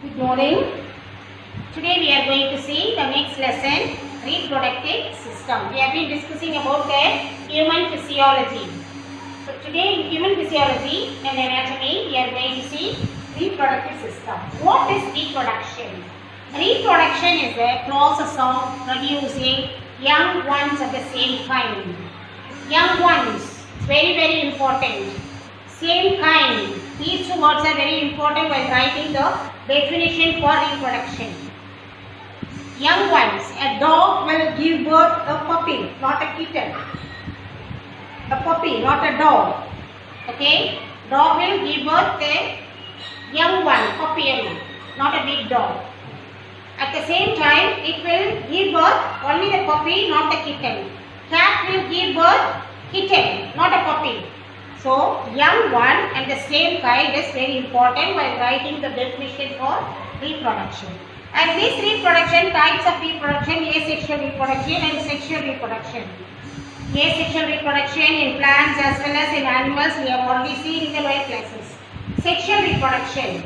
Good morning. Today we are going to see the next lesson, reproductive system. We have been discussing about the human physiology. So today in human physiology and anatomy we are going to see reproductive system. What is reproduction? Reproduction is a process of producing young ones of the same kind. Young ones, very important. Same kind. These two words are very important while writing the definition for reproduction. Young ones. A dog will give birth a puppy, not a kitten. A puppy, not a dog. Okay? Dog will give birth a young one, puppy only, not a big dog. At the same time, it will give birth only the puppy, not the kitten. Cat will give birth kitten, not a puppy. So, young one and the same kind is very important while writing the definition for reproduction. And these reproduction, types of reproduction, asexual reproduction and sexual reproduction. Asexual reproduction in plants as well as in animals we have already seen in the lower classes. Sexual reproduction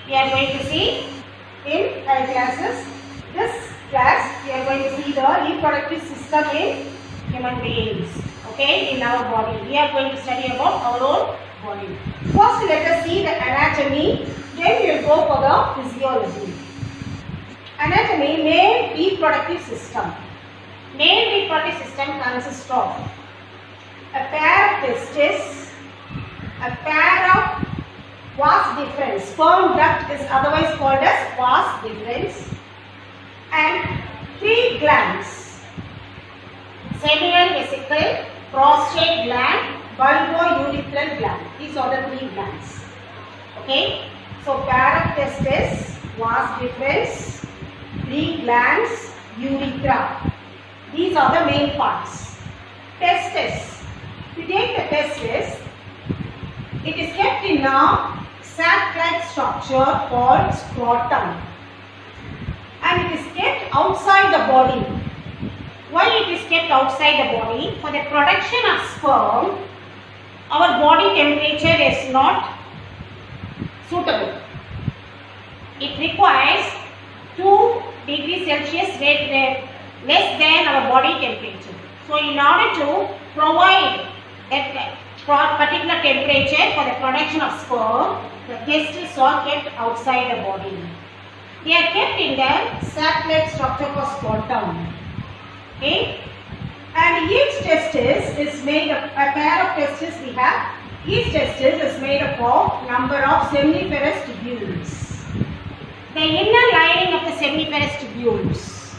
we are going to see in higher classes. This class we are going to see the reproductive system in human beings. Okay, in our body. We are going to study about our own body. First let us see the anatomy, then we will go for the physiology. Anatomy, male reproductive system. Male reproductive system consists of a pair of testes, a pair of vas deferens. Sperm duct is otherwise called as vas deferens, and 3 glands: seminal vesicle, prostate gland, bulbourethral gland. These are the 3 glands. Okay. So, pair of testes, vas deferens, 3 glands, urethra. These are the main parts. Testes. If you take the testes, it is kept in a sac-like structure called scrotum, and it is kept outside the body. Why it is kept outside the body? For the production of sperm, our body temperature is not suitable. It requires 2 degrees Celsius less than our body temperature. So, in order to provide a particular temperature for the production of sperm, the testes are kept outside the body. They are kept in the sac-like structure called scrotum. Okay, and each testis is made of a pair of testes we have. Each testis is made up of number of seminiferous tubules. The inner lining of the seminiferous tubules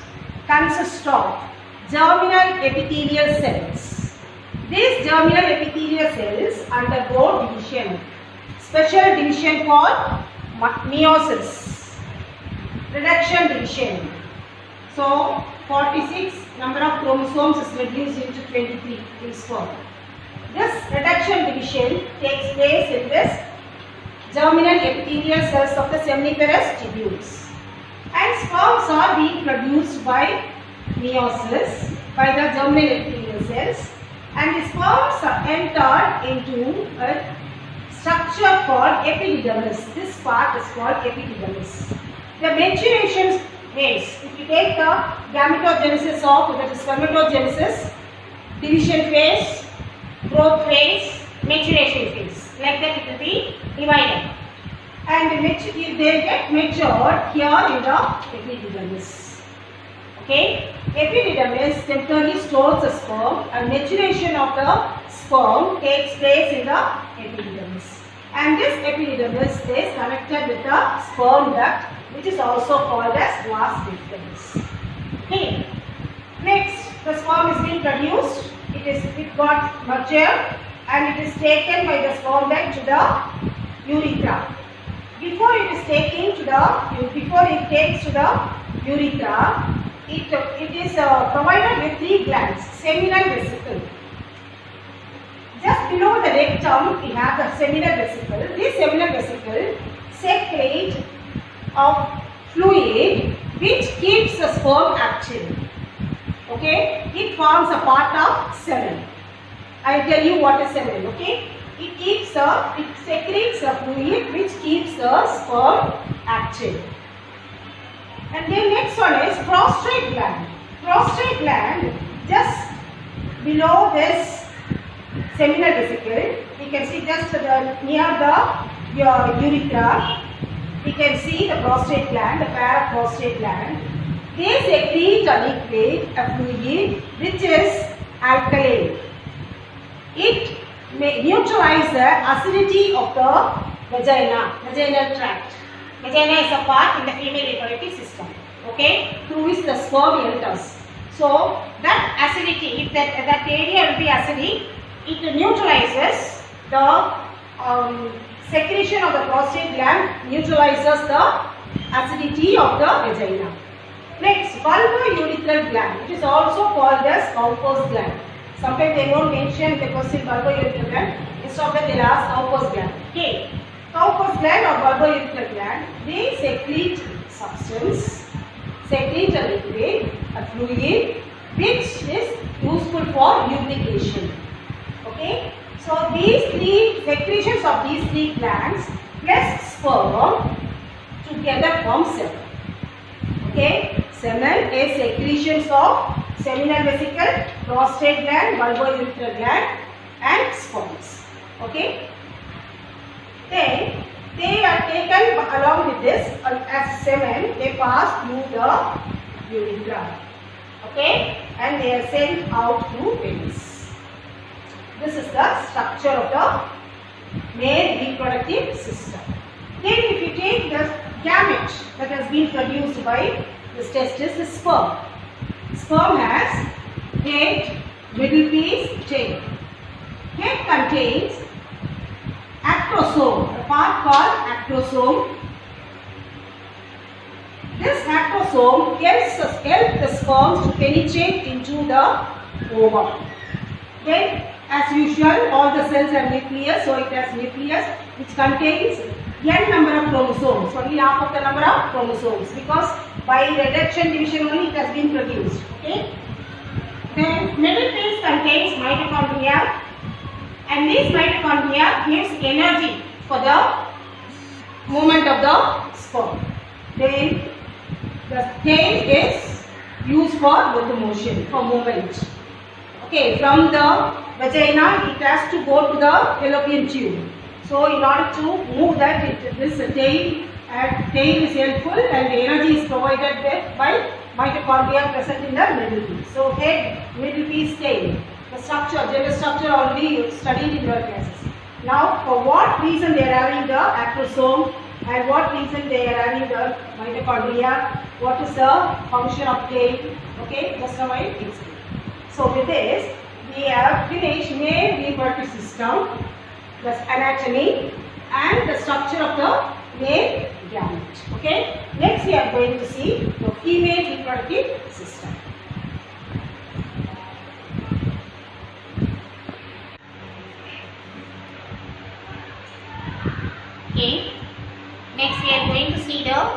consists of germinal epithelial cells. These germinal epithelial cells undergo division. Special division called meiosis. Reduction division. So, 46 number of chromosomes is reduced into 23 in sperm. This reduction division takes place in this germinal epithelial cells of the seminiferous tubules. And sperms are being produced by meiosis by the germinal epithelial cells, and the sperms are entered into a structure called epididymis. This part is called epididymis. The maturation phase. If you take the gametogenesis of, that is spermatogenesis, division phase, growth phase, maturation phase. Like that it will be divided. And they get matured here in the epididymis. Okay. Epididymis temporarily stores the sperm, and maturation of the sperm takes place in the epididymis. And this epididymis is connected with the sperm duct, which is also called as vas deferens. Okay. Next, the sperm is being produced. It got matured and it is taken by the sperm duct to the urethra. Before it takes to the urethra, it is provided with 3 glands: seminal vesicle. Just below the rectum, we have the seminal vesicle. This seminal vesicle secretes of fluid which keeps the sperm active. Okay, it forms a part of semen. I will tell you what is semen. Okay, it secretes a fluid which keeps the sperm active. And then next one is prostrate gland. Prostrate gland, just below this seminal vesicle, we can see just near your urethra, we can see the prostate gland, the pair of prostate gland. They secrete a liquid, a fluid which is alkaline. It may neutralize the acidity of the vaginal tract. Vagina is a part in the female reproductive system, okay, through which the sperm enters. So that acidity, if that area will be acidic, it neutralizes the secretion of the prostate gland, neutralizes the acidity of the vagina. Next, vulvourethral gland, which is also called as Cowper's gland. Sometimes they won't mention the question vulvourethral gland. Instead of that, they ask Cowper's gland. Okay, Cowper's gland or vulvourethral gland, they secrete substance, secrete a liquid, a fluid, which is useful for lubrication. Okay, so these three secretions of these three glands plus sperm together form semen. Okay, semen is secretions of seminal vesicle, prostate gland, vulvourethral gland and sperms. Okay, then they are taken along with this as semen, they pass through the urethra. Okay, and they are sent out through penis. This is the structure of the male reproductive system. Then if you take the gamete that has been produced by this testis, the sperm. Sperm has head, middle piece, tail. Head contains acrosome, a part called acrosome. This acrosome helps the sperms to penetrate into the ovum. Then, as usual, all the cells are nucleus, so it has nucleus which contains n number of chromosomes, only half of the number of chromosomes, because by reduction division only it has been produced. Okay. Then middle piece contains mitochondria, and this mitochondria gives energy for the movement of the sperm. Then the tail is used for locomotion, for movement. Okay, from the vagina it has to go to the fallopian tube. So in order to move that, this tail is helpful and the energy is provided there by mitochondria present in the middle piece. So head, middle piece, tail. The structure, general structure already you studied in your classes. Now for what reason they are having the acrosome and what reason they are having the mitochondria, what is the function of tail, okay, just now I explained. So with this, we have finished male reproductive system, the anatomy and the structure of the male gamete. Okay. Next we are going to see the female reproductive system. Okay. Next we are going to see the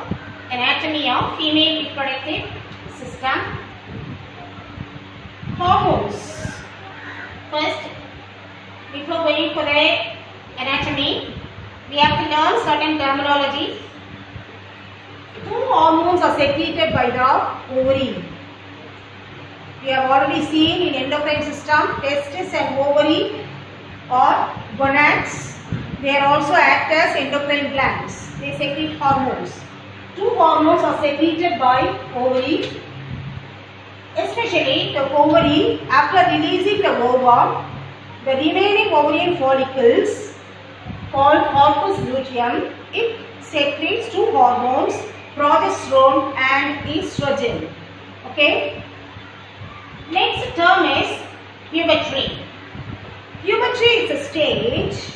anatomy of female reproductive system. Hormones. First, before going for the anatomy, we have to learn certain terminology. Two hormones are secreted by the ovary. We have already seen in endocrine system, testis and ovary or gonads. They are also act as endocrine glands. They secrete hormones. Two hormones are secreted by ovary. Especially the ovary, after releasing the ovum, the remaining ovarian follicles called corpus luteum, it secretes two hormones, progesterone and estrogen. Okay. Next term is puberty. Puberty is a stage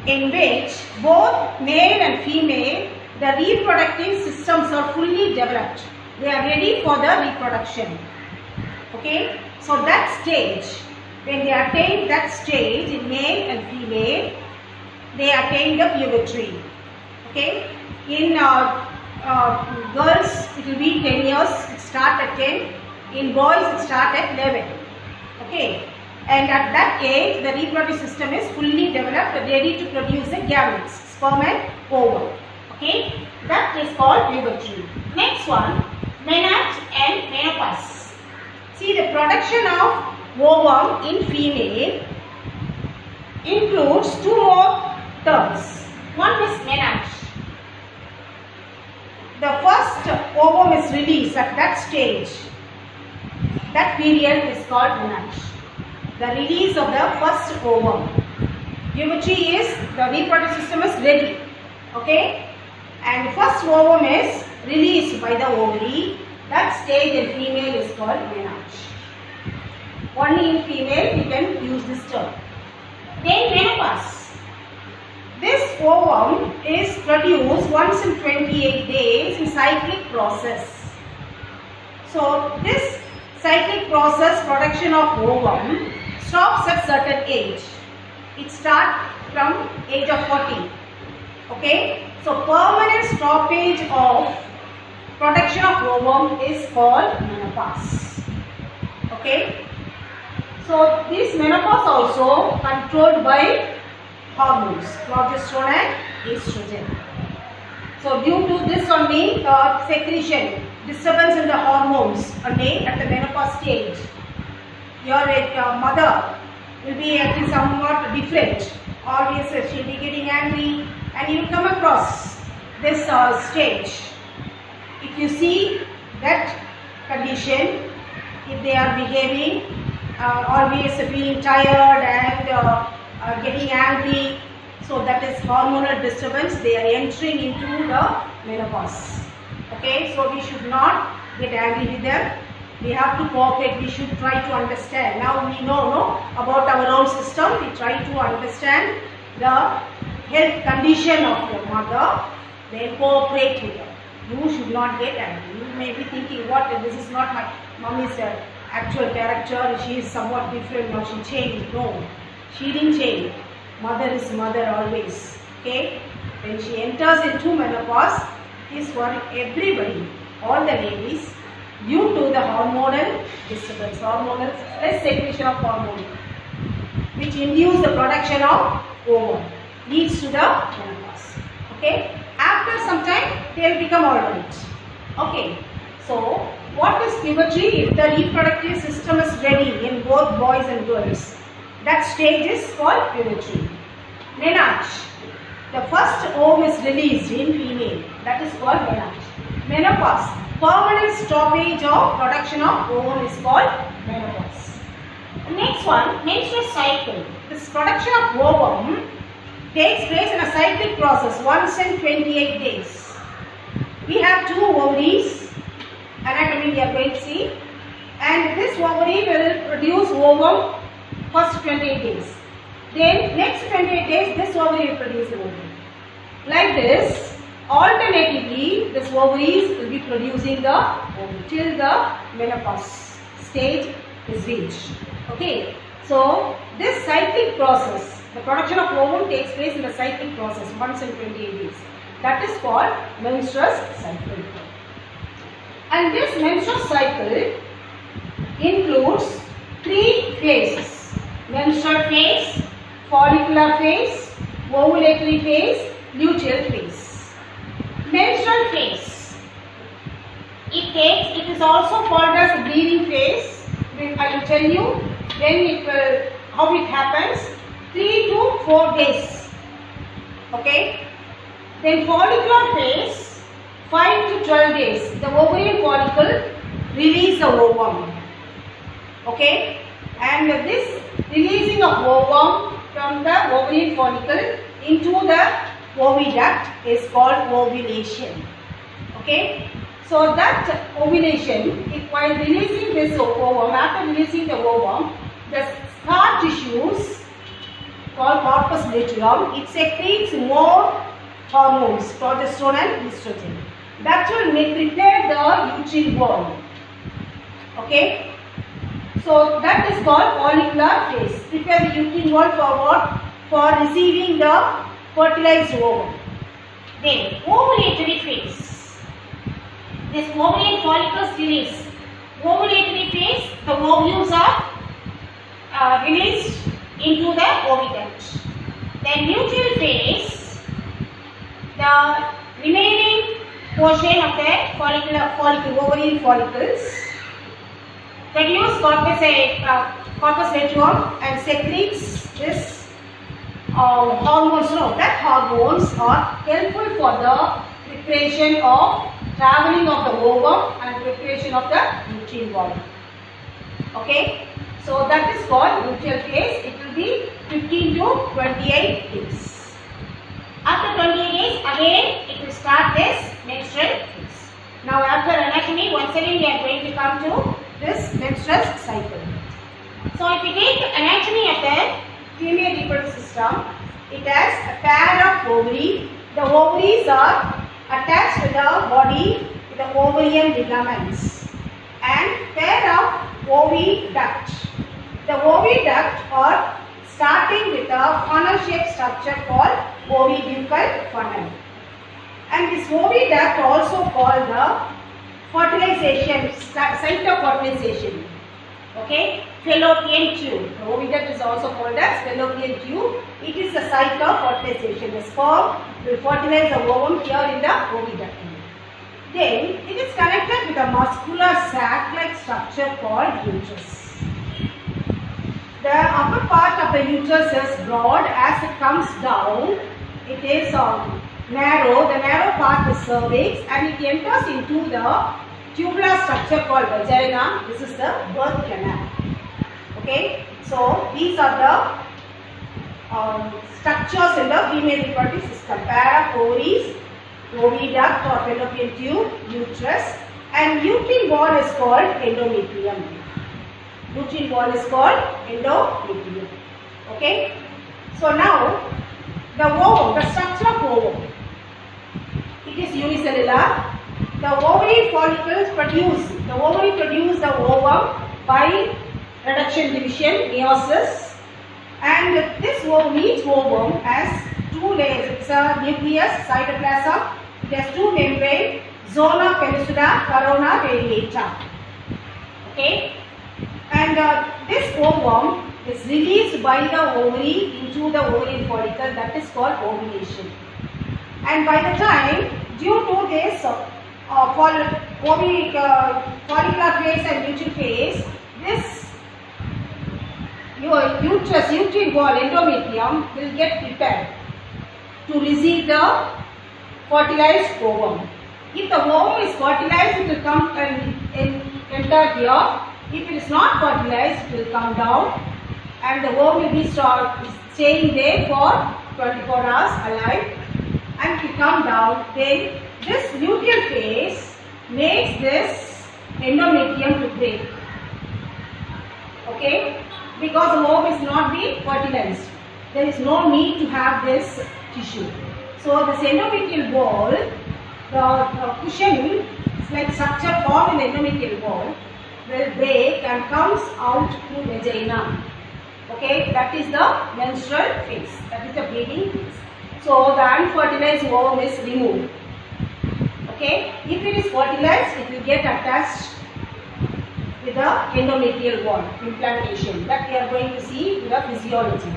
in which both male and female, the reproductive systems are fully developed. They are ready for the reproduction. Okay. So that stage, when they attain that stage in male and female, they attain the puberty. Okay. In girls, it will be 10 years, it start at 10. In boys, it start at 11. Okay. And at that age, the reproductive system is fully developed, ready to produce the gametes, sperm and ovum. Okay, that is called puberty. Next one, menarche and menopause. See, the production of ovum in female includes two more terms. One is menarche. The first ovum is released at that stage. That period is called menarche. The release of the first ovum. Puberty is, the reproductive system is ready. Okay? And first ovum is released by the ovary. That stage in female is called menarche. Only in female we can use this term. Then menopause. This ovum is produced once in 28 days in cyclic process. So this cyclic process, production of ovum, stops at certain age. It starts from age of 40. Okay? So permanent stoppage of production of ovum is called menopause. Okay? So this menopause also controlled by hormones, progesterone and estrogen. So due to this only secretion, disturbance in the hormones only at the menopause stage, your mother will be acting somewhat different. Always she will be getting angry, and you will come across this stage. If you see that condition, if they are behaving always being tired and getting angry, so that is hormonal disturbance. They are entering into the menopause. Okay, so we should not get angry with them. We have to cooperate. We should try to understand. Now we know about our own system. We try to understand the health condition of your mother. Then cooperate with her. You should not get angry. You may be thinking, what, this is not my mommy's actual character. She is somewhat different now. She changed. No. She didn't change. Mother is mother always. Okay? When she enters into menopause, it is for everybody, all the ladies, due to the hormonal disturbance, hormonal less secretion of hormone, which induce the production of ovum, leads to the menopause. Okay? After some time, they will become alright. Okay? So, what is puberty? If the reproductive system is ready in both boys and girls, that stage is called puberty. Menarche. The first ovum is released in female. That is called menarche. Menopause. Permanent stoppage of production of ovum is called menopause. The next one, menstrual cycle. This production of ovum takes place in a cyclic process once in 28 days. We have two ovaries. Anatomy we are going to see. And this ovary will produce ovum first 28 days. Then next 28 days this ovary will produce the ovum. Like this, alternatively this ovaries will be producing the ovum till the menopause stage is reached. Okay. So this cyclic process, the production of ovum takes place in the cyclic process once in 28 days. That is called menstrual cycle. And this menstrual cycle includes three phases. Menstrual phase, follicular phase, ovulatory phase, luteal phase. Menstrual phase. It is also called as bleeding phase. I will tell you when how it happens. 3 to 4 days. Okay. Then follicular phase, 5 to 12 days. The ovarian follicle release the ovum. Okay. And this releasing of ovum from the ovarian follicle into the oviduct is called ovulation. Okay. So that ovulation, while releasing this ovum, after releasing the ovum, the scar tissues called corpus luteum, it secretes more hormones, progesterone and estrogen. That will prepare the uterine wall. Okay. So that is called follicular phase. Prepare the uterine wall for what? For receiving the fertilized ovum. Then ovulatory phase. This ovarian follicles release. Ovulatory phase, the ovules are released into the oviduct. Then luteal phase, the portion of the ovarian follicles produce corpus luteum and secretes this hormones. That hormones are helpful for the preparation of traveling of the ovum and preparation of the lutein ball. Okay, so that is called luteal phase. It will be 15 to 28 days. After 28 days, again it will start this menstrual phase. Now after anatomy, once again we are going to come to this menstrual cycle. So if we take anatomy of the female reproductive system, it has a pair of ovary. The ovaries are attached to the body with the ovarian ligaments and pair of oviduct. The oviduct are starting with a funnel-shaped structure called oviducal funnel. And this oviduct also called the fertilization, site of fertilization. Okay, fallopian tube. The oviduct is also called as fallopian tube. It is the site of fertilization. The sperm will fertilize the ovum here in the oviduct. Then it is connected with a muscular sac-like structure called uterus. The upper part of the uterus is broad. As it comes down, it is narrow. The narrow part is cervix and it enters into the tubular structure called vagina. This is the birth canal. Okay, so these are the structures in the female reproductive system. Pair of ovaries, oviduct or fallopian tube, uterus, and lutein ball is called endometrium. Lutein ball is called endometrium. Okay, so now the ovum, the structure of ovum, it is unicellular. The ovary follicles produce the ovum by reduction division, meiosis, and this each ovum has two layers. It's a nucleus, cytoplasm. It has two membranes, zona pellucida, corona radiata. Okay, and this ovum is released by the ovary into the ovarian follicle. That is called ovulation. And by the time, due to this follicular phase and luteal phase, this your uterus, lutein ball, endometrium will get prepared to receive the fertilized ovum. If the ovum is fertilized, it will come and enter here. If it is not fertilized, it will come down and the ovum will be staying there for 24 hours alive, and it will come down. Then this luteal phase makes this endometrium to break. Okay, because the ovum is not being fertilized, there is no need to have this tissue. So this endometrial ball, the cushion is like structure formed in endometrial ball, will break and comes out through vagina. Okay, that is the menstrual phase. That is the bleeding phase. So the unfertilized ovum is removed. Okay, if it is fertilized, it will get attached with the endometrial wall, implantation. That we are going to see in the physiology.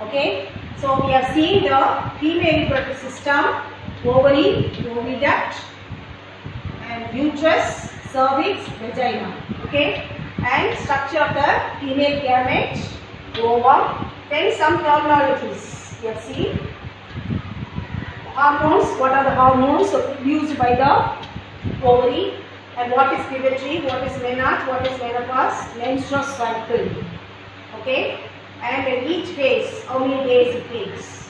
Okay, so we are seeing the female reproductive system, ovary, oviduct, and uterus, cervix, vagina. Okay, and structure of the female gamete, ovum. Then some terminologies we have seen. Hormones, what are the hormones used by the ovary, and what is puberty, what is menarche, what is menopause, menstrual cycle. Okay, and in each phase, how many days it takes.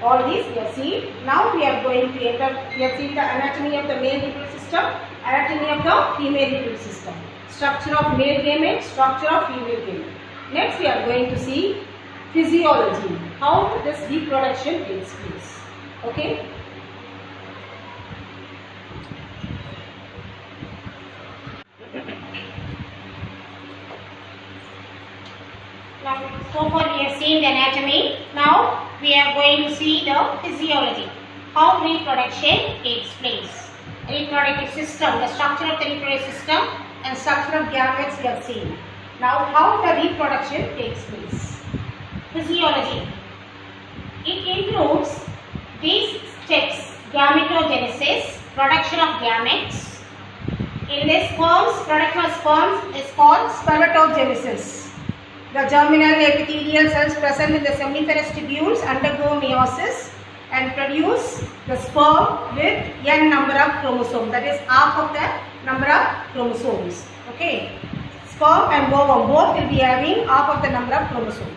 All these we have seen. Now we are going to enter, we have seen the anatomy of the male reproductive system, anatomy of the female reproductive system, structure of male gamete, structure of female gamete. Next we are going to see physiology, how this reproduction takes place. Okay. Now, so far we have seen the anatomy. Now we are going to see the physiology, how reproduction takes place. Reproductive system, the structure of the reproductive system and structure of gametes we have seen. Now how the reproduction takes place. Physiology. It includes these steps: gametogenesis, production of gametes. In this sperms, production of sperms is called spermatogenesis. The germinal epithelial cells present in the seminiferous tubules undergo meiosis and produce the sperm with n number of chromosomes. That is half of the number of chromosomes. Okay. Sperm and ovum both will be having half of the number of chromosomes.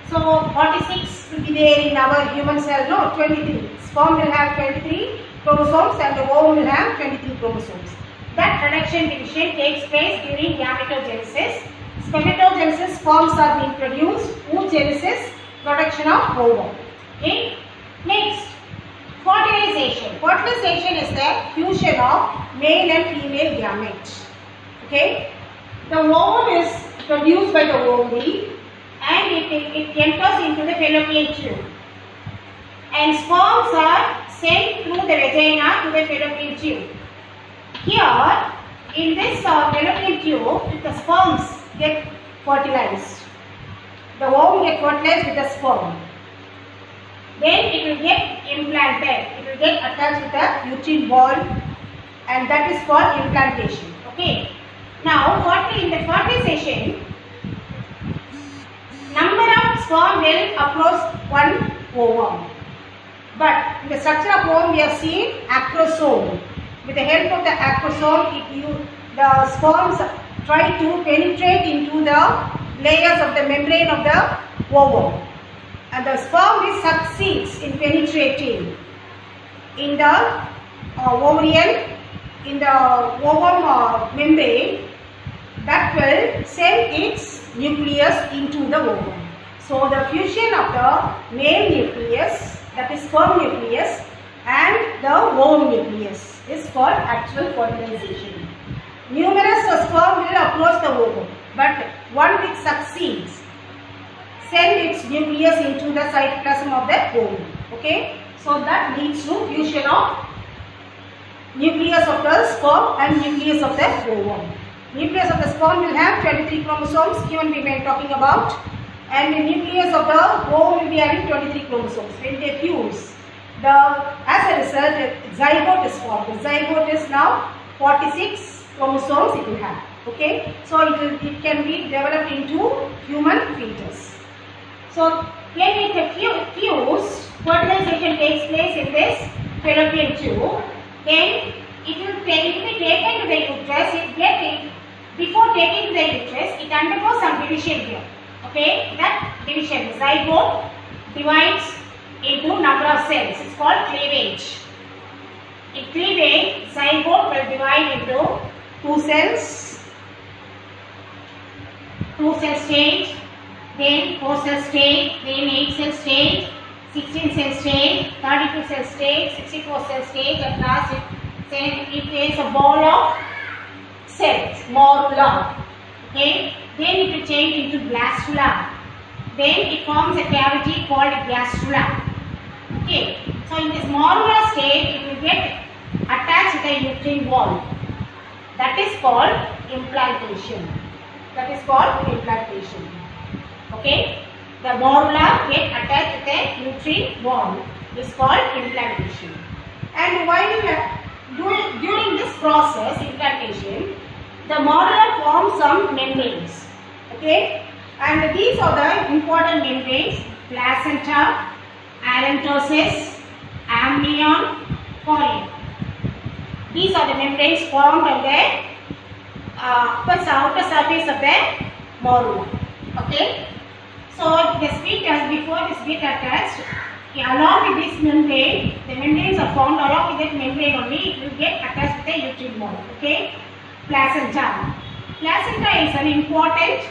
So 46 will be there in our human cell. No, 23. Sperm will have 23 chromosomes and the ovum will have 23 chromosomes. That reduction division takes place during gametogenesis. Spermatogenesis, sperms are being produced. Oogenesis, production of ovum. Okay. Next, fertilization. Fertilization is the fusion of male and female gametes. Okay. The ovum is produced by the ovary and it enters into the fallopian tube. And sperms are sent through the vagina to the fallopian tube. Here, in this fallopian tube, the sperms get fertilized. The ovum gets fertilized with the sperm. Then it will get implanted. It will get attached with the uterine wall, and that is called implantation. Okay. Now, in the fertilization, number of sperm will approach one ovum. But in the structure of ovum, we have seen acrosome. With the help of the acrosome, the sperms try to penetrate into the layers of the membrane of the ovum. And the sperm succeeds in penetrating in the ovarian, in the ovum membrane, that will send its nucleus into the ovum. So the fusion of the male nucleus, that is sperm nucleus, and the ovum nucleus is called actual fertilization. Numerous sperm will approach the ovum, but one which succeeds send its nucleus into the cytoplasm of the ovum. Okay, so that leads to fusion of nucleus of the sperm and nucleus of the ovum. Nucleus of the sperm will have 23 chromosomes, human being we are talking about, and the nucleus of the ovum will be having 23 chromosomes. When they fuse, as a result, the zygote is formed. The zygote is now 46 chromosomes it will have. Okay, so it can be developed into human fetus. So when it fused, fertilization takes place in this fallopian tube. Then it will be taken to the uterus. Before taking to the uterus, it undergoes some division here. Okay, that division, zygote divides into number of cells. It's called cleavage. In cleavage, zygote will divide into 2 cells, 2 cell stage, then 4 cell stage, then 8 cell stage, 16 cell stage, 32 cell stage, 64 cell stage. At last it is a ball of cells, morula. Okay, then it will change into blastula. Then it forms a cavity called gastrula. Okay, so in this morula stage, it will get attached to the uterine wall. That is called implantation. That is called implantation. Okay, the morula get attached to the uterine wall. This is called implantation. And while during this process, implantation, the morula forms some membranes. Okay, and these are the important membranes: placenta, allantosis, amnion, chorion. These are the membranes formed on the outer surface of the morula. Okay, so the spit, as before, this bit attached. Along with this membrane, the membranes are formed along with that membrane only. It will get attached to the uterine wall. Okay, placenta. Placenta is an important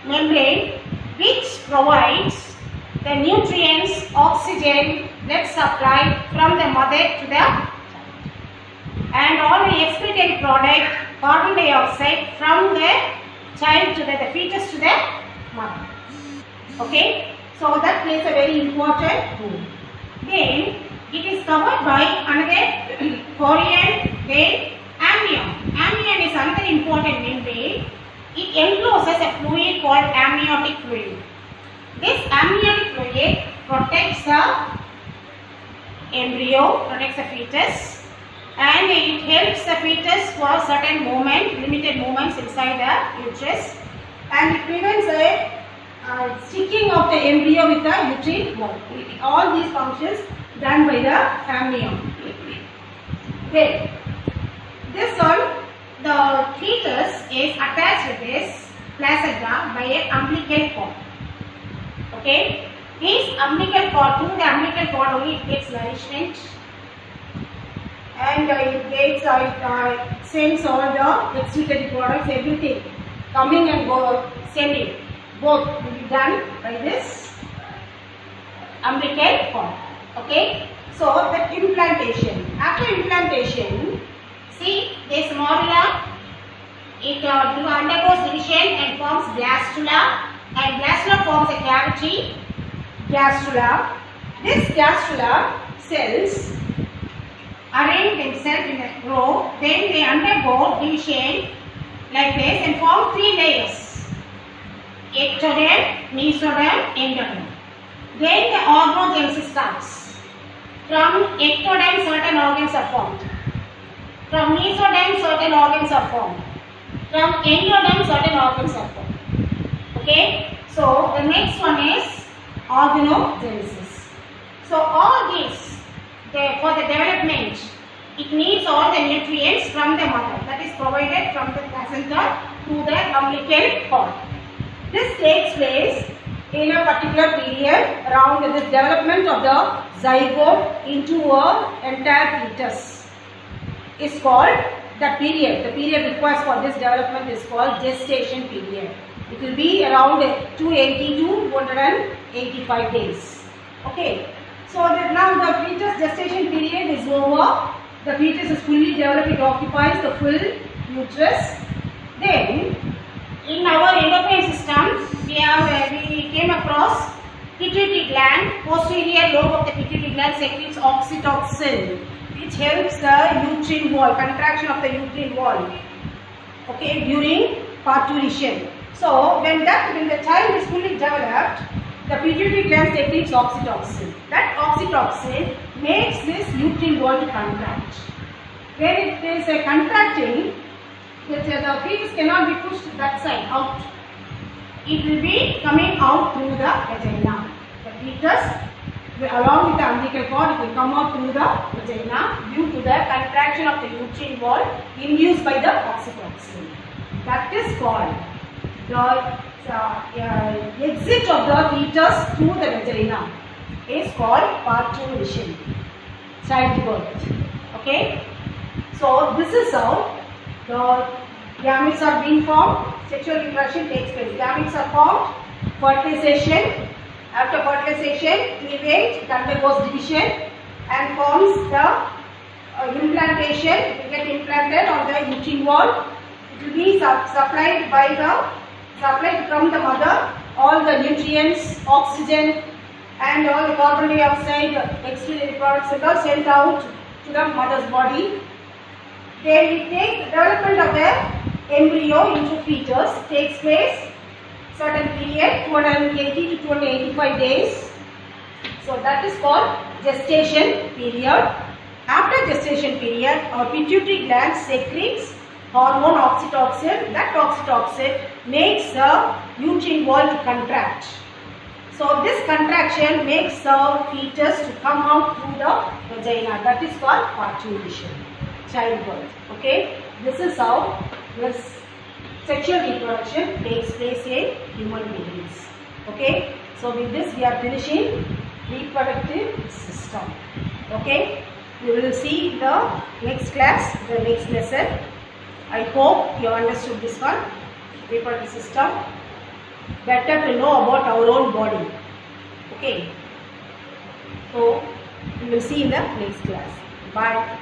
membrane which provides the nutrients, oxygen, blood supply from the mother to the child, and all the excreted product, carbon dioxide from the child to the fetus to the mother. Okay, so that plays a very important role. Then it is covered by another chorion, then amnion. Amnion is another important membrane. It encloses a fluid called amniotic fluid. This amniotic fluid protects the embryo, protects the fetus, and it helps the fetus for certain movement, limited movements inside the uterus, and it prevents a sticking of the embryo with the uterine wall. All these functions done by the amnion. Okay, this one, the fetus is attached with this placenta by an umbilical cord. Okay, this umbilical cord, through the umbilical cord only it gets nourishment, and it gets sends all the excretory products, everything coming and go, sending. Both will be done by this umbilical cord. Okay, so the implantation. After implantation, see this morula, it undergoes division and forms blastula, and blastula forms a cavity, gastrula. This gastrula cells arrange themselves in a row, then they undergo division like this and form 3 layers: ectoderm, mesoderm, endoderm. Then the organogenesis starts. From ectoderm certain organs are formed. From mesoderm certain organs are formed. From endoderm certain organs are formed. Okay. So the next one is organogenesis. So all these, for the development, it needs all the nutrients from the mother, that is provided from the placenta to the umbilical cord. This takes place in a particular period around the development of the zygote into an entire fetus. Is called the period. The period required for this development is called gestation period. It will be around 280 to 285 days. Okay. So that now the fetus gestation period is over. The fetus is fully developed. It occupies the full uterus. Then, in our endocrine system, we came across pituitary gland. Posterior lobe of the pituitary gland secretes oxytocin, which helps the uterine wall, contraction of the uterine wall. Okay, during parturition. So when the child is fully developed, the pituitary gland secretes oxytocin. That oxytocin makes this uterine wall to contract. When it is contracting, the fetus cannot be pushed that side out. It will be coming out through the vagina. The fetus, along with the umbilical cord, it will come out through the vagina due to the contraction of the uterine wall induced by the oxytocin. That is called the exit of the fetus through the vagina is called parturition, childbirth. Okay. So this is how the gametes are being formed. Sexual reproduction takes place. Gametes are formed. Fertilization. After fertilization, cleavage, it undergoes division and forms the implantation. It will get implanted on the uterine wall. It will be supplied from the mother. All the nutrients, oxygen, and all the carbon dioxide, excretory products are sent out to the mother's body. Then it takes the development of the embryo into fetus takes place certain period, 280 to 285 days. So that is called gestation period. After gestation period, our pituitary gland secretes hormone oxytocin. That oxytocin makes the uterine wall to contract. So this contraction makes the fetus to come out through the vagina. That is called parturition, childbirth. Okay, this is how this sexual reproduction takes place in human beings. Okay, so with this we are finishing reproductive system. Okay, we will see the next class, the next lesson. I hope you understood this one, reproductive system. Better to know about our own body. Okay, so we will see in the next class. Bye.